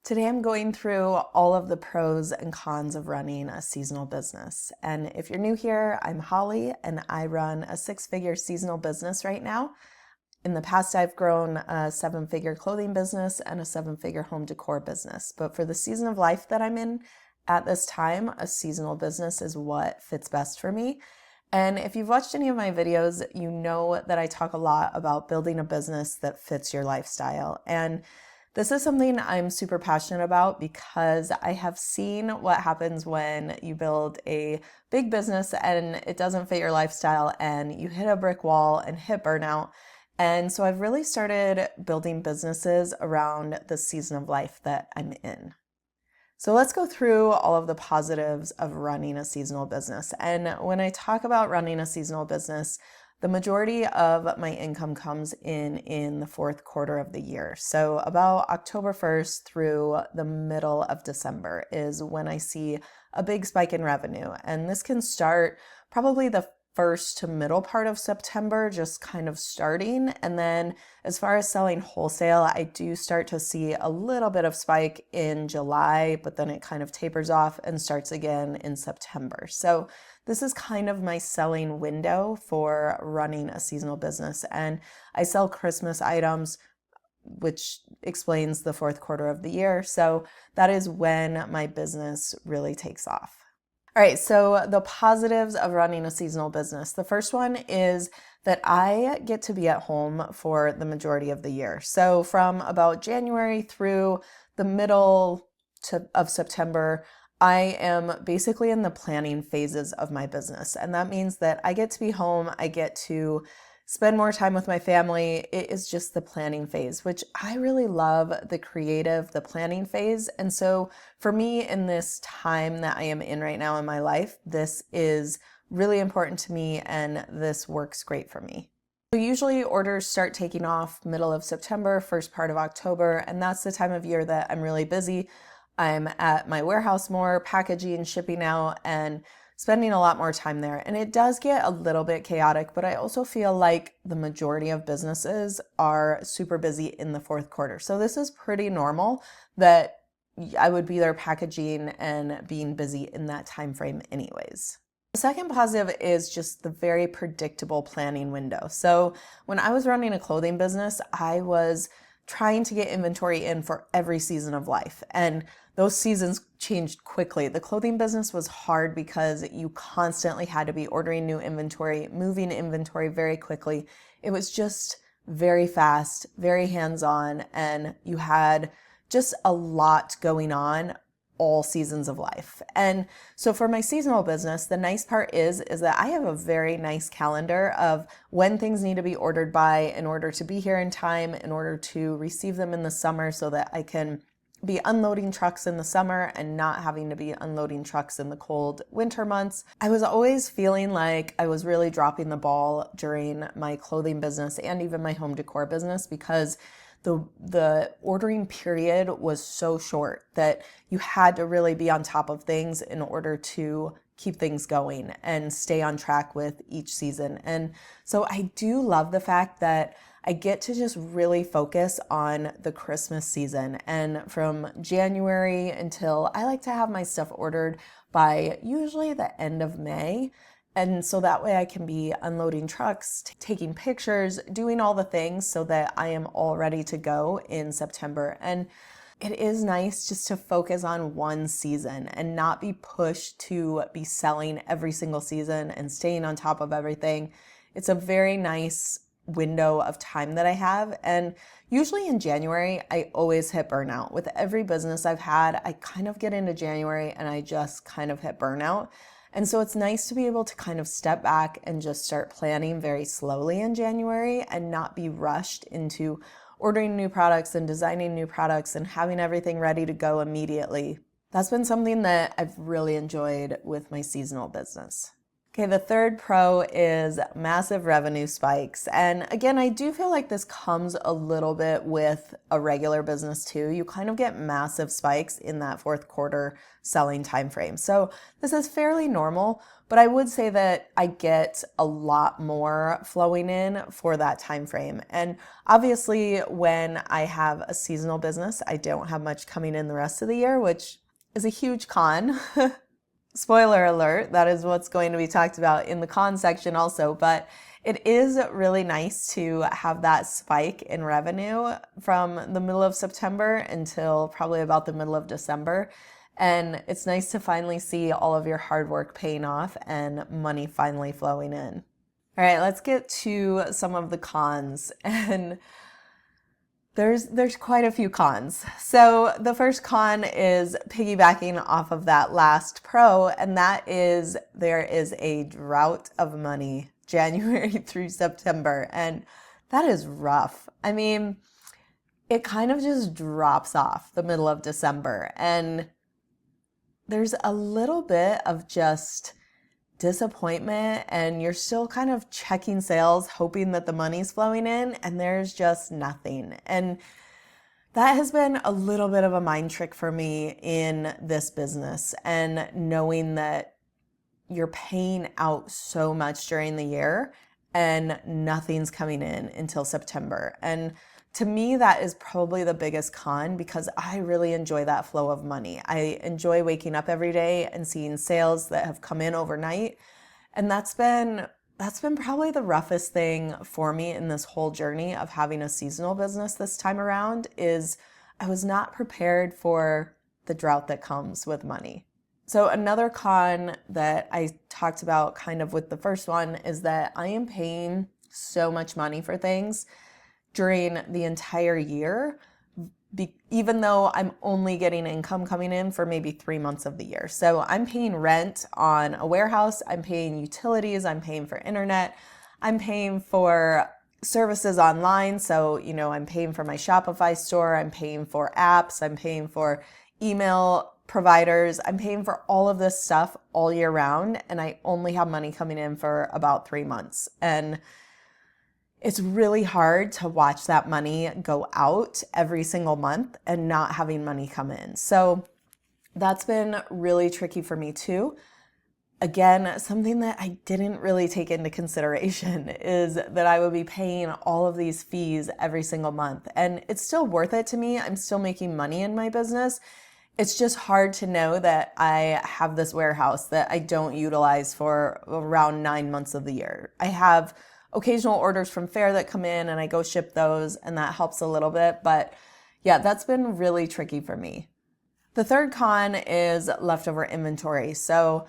Today I'm going through all of the pros and cons of running a seasonal business. And if you're new here, I'm Holly and I run a 6-figure seasonal business right now. In the past, I've grown a 7-figure clothing business and a 7-figure home decor business. But for the season of life that I'm in at this time, a seasonal business is what fits best for me. And if you've watched any of my videos, you know that I talk a lot about building a business that fits your lifestyle. And this is something I'm super passionate about because I have seen what happens when you build a big business and it doesn't fit your lifestyle and you hit a brick wall and hit burnout. And so I've really started building businesses around the season of life that I'm in. So let's go through all of the positives of running a seasonal business. And when I talk about running a seasonal business, the majority of my income comes in the fourth quarter of the year. So about October 1st through the middle of December is when I see a big spike in revenue. And this can start probably the first to middle part of September, just kind of starting. And then as far as selling wholesale, I do start to see a little bit of spike in July, but then it kind of tapers off and starts again in September. So this is kind of my selling window for running a seasonal business. And I sell Christmas items, which explains the fourth quarter of the year. So that is when my business really takes off. All right, so the positives of running a seasonal business. The first one is that I get to be at home for the majority of the year. So from about January through the middle of September, I am basically in the planning phases of my business. And that means that I get to be home, I get to spend more time with my family. It is just the planning phase, which I really love the planning phase. And so for me in this time that I am in right now in my life, this is really important to me and this works great for me. So usually orders start taking off middle of September, first part of October, and that's the time of year that I'm really busy. I'm at my warehouse more, packaging, shipping out, and spending a lot more time there. And it does get a little bit chaotic, but I also feel like the majority of businesses are super busy in the fourth quarter. So this is pretty normal that I would be there packaging and being busy in that time frame anyways. The second positive is just the very predictable planning window. So when I was running a clothing business, I was trying to get inventory in for every season of life. And those seasons changed quickly. The clothing business was hard because you constantly had to be ordering new inventory, moving inventory very quickly. It was just very fast, very hands-on, and you had just a lot going on all seasons of life. And so for my seasonal business, the nice part is that I have a very nice calendar of when things need to be ordered by in order to be here in time, in order to receive them in the summer so that I can be unloading trucks in the summer and not having to be unloading trucks in the cold winter months. I was always feeling like I was really dropping the ball during my clothing business and even my home decor business because the ordering period was so short that you had to really be on top of things in order to keep things going and stay on track with each season. And so I do love the fact that I get to just really focus on the Christmas season. And from January until I like to have my stuff ordered by usually the end of May. And so that way I can be unloading trucks, taking pictures, doing all the things so that I am all ready to go in September. And it is nice just to focus on one season and not be pushed to be selling every single season and staying on top of everything. It's a very nice window of time that I have. And usually in January, I always hit burnout. With every business I've had, I kind of get into January and I just kind of hit burnout. And so it's nice to be able to kind of step back and just start planning very slowly in January and not be rushed into ordering new products and designing new products and having everything ready to go immediately. That's been something that I've really enjoyed with my seasonal business. Okay, the third pro is massive revenue spikes. And again, I do feel like this comes a little bit with a regular business too. You kind of get massive spikes in that fourth quarter selling time frame. So this is fairly normal, but I would say that I get a lot more flowing in for that time frame. And obviously, when I have a seasonal business, I don't have much coming in the rest of the year, which is a huge con. Spoiler alert, that is what's going to be talked about in the con section also, but it is really nice to have that spike in revenue from the middle of September until probably about the middle of December. And it's nice to finally see all of your hard work paying off and money finally flowing in. All right, let's get to some of the cons. And there's quite a few cons. So the first con is piggybacking off of that last pro, and that is there is a drought of money January through September, and that is rough. I mean, it kind of just drops off the middle of December, and there's a little bit of just disappointment, and you're still kind of checking sales, hoping that the money's flowing in, and there's just nothing. And that has been a little bit of a mind trick for me in this business, and knowing that you're paying out so much during the year and nothing's coming in until September. And to me, that is probably the biggest con, because I really enjoy that flow of money. I enjoy waking up every day and seeing sales that have come in overnight. And that's been probably the roughest thing for me in this whole journey of having a seasonal business this time around, is I was not prepared for the drought that comes with money. So another con that I talked about kind of with the first one is that I am paying so much money for things during the entire year, even though I'm only getting income coming in for maybe 3 months of the year. So I'm paying rent on a warehouse, I'm paying utilities, I'm paying for internet, I'm paying for services online. So, I'm paying for my Shopify store, I'm paying for apps, I'm paying for email providers, I'm paying for all of this stuff all year round, and I only have money coming in for about 3 months. And it's really hard to watch that money go out every single month and not having money come in. So that's been really tricky for me too. Again, something that I didn't really take into consideration is that I would be paying all of these fees every single month. And it's still worth it to me. I'm still making money in my business. It's just hard to know that I have this warehouse that I don't utilize for around 9 months of the year. I have occasional orders from Faire that come in, and I go ship those, and that helps a little bit. But yeah, that's been really tricky for me. The third con is leftover inventory. So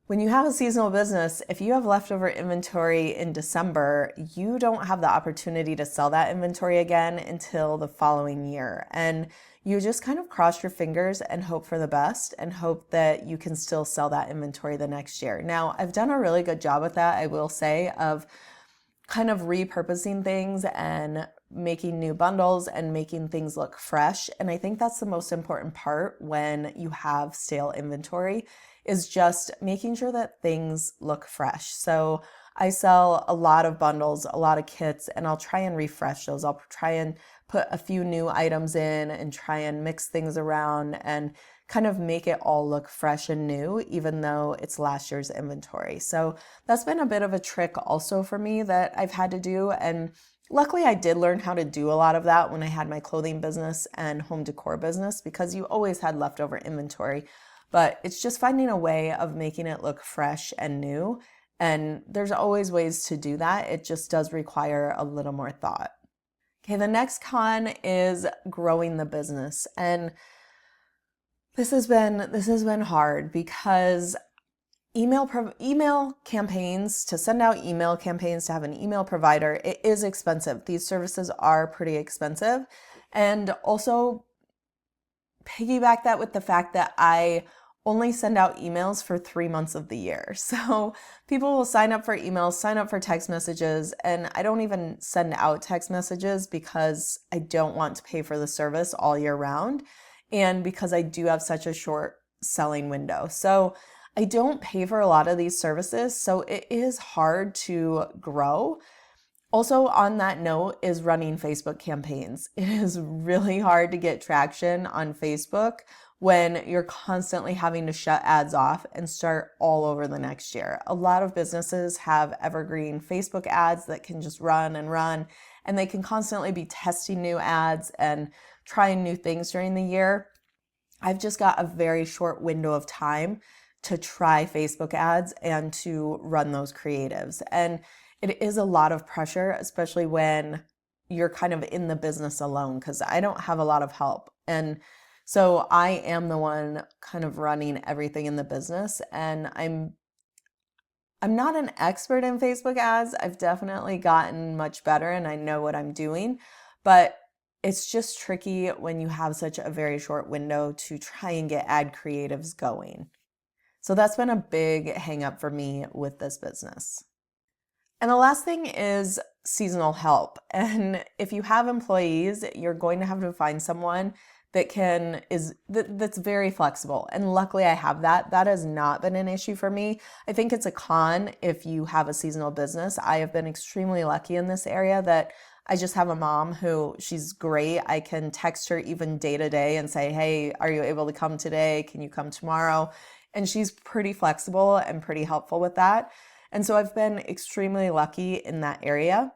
when you have a seasonal business, if you have leftover inventory in December, you don't have the opportunity to sell that inventory again until the following year. And you just kind of cross your fingers and hope for the best and hope that you can still sell that inventory the next year. Now, I've done a really good job with that, I will say, of kind of repurposing things and making new bundles and making things look fresh. And I think that's the most important part when you have stale inventory, is just making sure that things look fresh. So I sell a lot of bundles, a lot of kits, and I'll try and refresh those. I'll try and put a few new items in and try and mix things around and kind of make it all look fresh and new, even though it's last year's inventory. So that's been a bit of a trick also for me that I've had to do. And luckily I did learn how to do a lot of that when I had my clothing business and home decor business, because you always had leftover inventory. But it's just finding a way of making it look fresh and new. And there's always ways to do that. It just does require a little more thought. Okay, the next con is growing the business. And this has been hard, because email campaigns, to send out email campaigns, to have an email provider, it is expensive. These services are pretty expensive. And also piggyback that with the fact that I only send out emails for 3 months of the year. So people will sign up for emails, sign up for text messages, and I don't even send out text messages because I don't want to pay for the service all year round, and because I do have such a short selling window. So I don't pay for a lot of these services, so it is hard to grow. Also, on that note, is running Facebook campaigns. It is really hard to get traction on Facebook when you're constantly having to shut ads off and start all over the next year. A lot of businesses have evergreen Facebook ads that can just run and run, and they can constantly be testing new ads and trying new things during the year. I've just got a very short window of time to try Facebook ads and to run those creatives. And it is a lot of pressure, especially when you're kind of in the business alone, because I don't have a lot of help. And so I am the one kind of running everything in the business, and I'm not an expert in Facebook ads. I've definitely gotten much better and I know what I'm doing, but it's just tricky when you have such a very short window to try and get ad creatives going. So that's been a big hang up for me with this business. And the last thing is seasonal help. And if you have employees, you're going to have to find someone that's very flexible. And luckily I have that. That has not been an issue for me. I think it's a con if you have a seasonal business. I have been extremely lucky in this area that I just have a mom who, she's great. I can text her even day to day and say, hey, are you able to come today? Can you come tomorrow? And she's pretty flexible and pretty helpful with that. And so I've been extremely lucky in that area.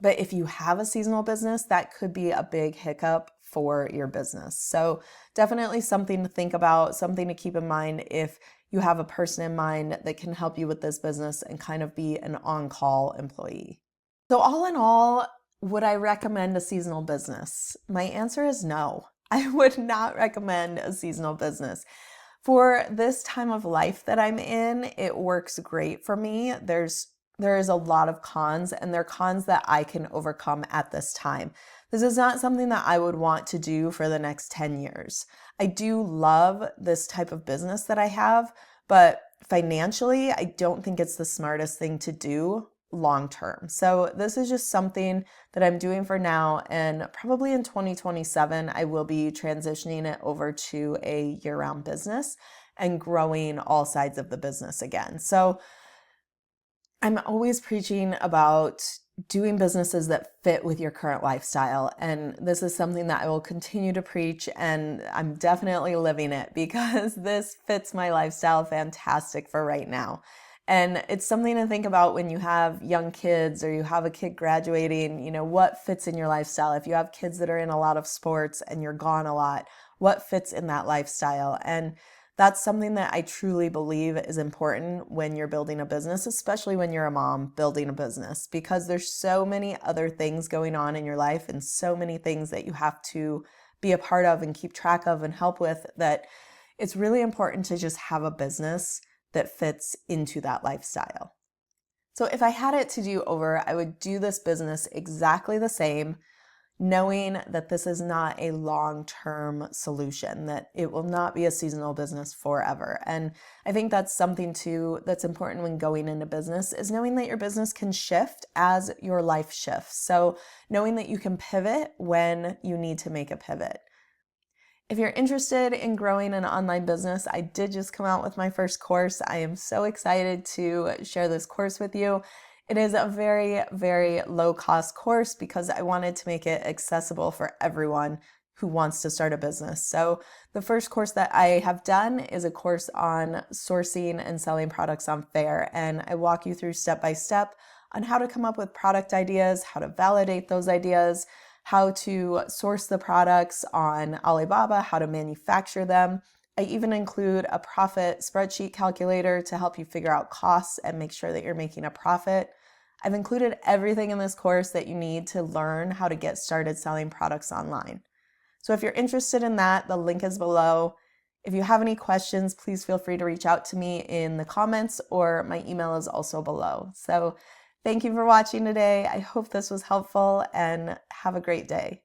But if you have a seasonal business, that could be a big hiccup for your business. So definitely something to think about, something to keep in mind if you have a person in mind that can help you with this business and kind of be an on-call employee. So all in all, would I recommend a seasonal business? My answer is no. I would not recommend a seasonal business. For this time of life that I'm in, it works great for me. There is a lot of cons, and they're cons that I can overcome at this time. This is not something that I would want to do for the next 10 years. I do love this type of business that I have, but financially, I don't think it's the smartest thing to do long term. So this is just something that I'm doing for now, and probably in 2027, I will be transitioning it over to a year-round business and growing all sides of the business again. So I'm always preaching about doing businesses that fit with your current lifestyle. And this is something that I will continue to preach, and I'm definitely living it because this fits my lifestyle fantastic for right now. And it's something to think about when you have young kids or you have a kid graduating, what fits in your lifestyle? If you have kids that are in a lot of sports and you're gone a lot, what fits in that lifestyle? And that's something that I truly believe is important when you're building a business, especially when you're a mom building a business, because there's so many other things going on in your life and so many things that you have to be a part of and keep track of and help with, that it's really important to just have a business that fits into that lifestyle. So if I had it to do over, I would do this business exactly the same, knowing that this is not a long-term solution, that it will not be a seasonal business forever. And I think that's something too that's important when going into business, is knowing that your business can shift as your life shifts. So knowing that you can pivot when you need to make a pivot. If you're interested in growing an online business, I did just come out with my first course. I am so excited to share this course with you. It is a very, very low cost course because I wanted to make it accessible for everyone who wants to start a business. So the first course that I have done is a course on sourcing and selling products on Faire, and I walk you through step by step on how to come up with product ideas, how to validate those ideas, how to source the products on Alibaba, how to manufacture them. I even include a profit spreadsheet calculator to help you figure out costs and make sure that you're making a profit. I've included everything in this course that you need to learn how to get started selling products online. So if you're interested in that, the link is below. If you have any questions, please feel free to reach out to me in the comments, or my email is also below. So thank you for watching today. I hope this was helpful, and have a great day.